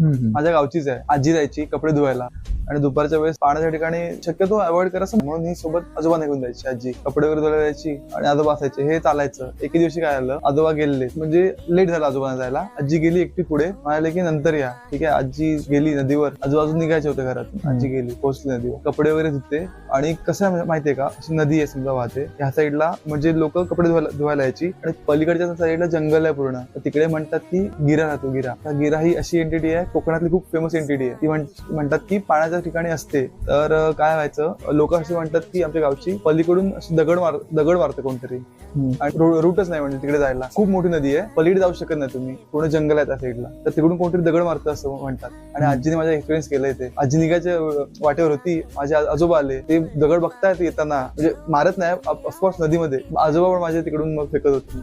माझ्या गावचीच आहे. आजी जायची कपडे धुवायला आणि दुपारच्या वेळेस पाण्याच्या ठिकाणी शक्यतो अवॉइड करायचं म्हणून ही सोबत आजोबा निघून जायची. आजी कपडे वगैरे धुवायला जायची आणि आजोबा असायचे. हे चालायचं. एके दिवशी काय झालं, आजोबा गेले म्हणजे लेट झाला आजोबांना जायला. आजी गेली एकटी पुढे, म्हणाले की नंतर या. ठीक आहे, आजी गेली नदीवर. आजोबा अजून निघायचे होते घरात. आजी गेली, पोहोचली नदीवर, कपडे वगैरे धुते. आणि कसं माहितीये का, अशी नदी आहे समजा वाहते, ह्या साईडला म्हणजे लोक कपडे धुवायला यायची आणि पलीकडच्या साईडला जंगल आहे पूर्ण. तर तिकडे म्हणतात की गिरा राहतो. गिरा ही अशी एंटिटी आहे, कोकणातली खूप फेमस एंटिटी आहे. ती म्हणतात की पाण्याच्या ठिकाणी असते. तर काय व्हायचं, लोक असे म्हणतात की आमच्या गावची पलीकडून दगड मारते कोणतरी आणि रूटच नाही म्हणजे तिकडे जायला. खूप मोठी नदी आहे, पलीकडे जाऊ शकत नाही तुम्ही, पूर्ण जंगल आहे त्या साईडला. तर तिकडून कोणतरी दगड मारतं असं म्हणतात. आणि आजीने माझा एक्सपिरियन्स केलंय ते. आजी निघायच्या वाटेवर होती, माझे आजोबा आले. ते दगड बघतायत येताना, म्हणजे मारत नाही ऑफकोर्स नदीमध्ये. आजोबा पण माझे तिकडून मग फेकत होते.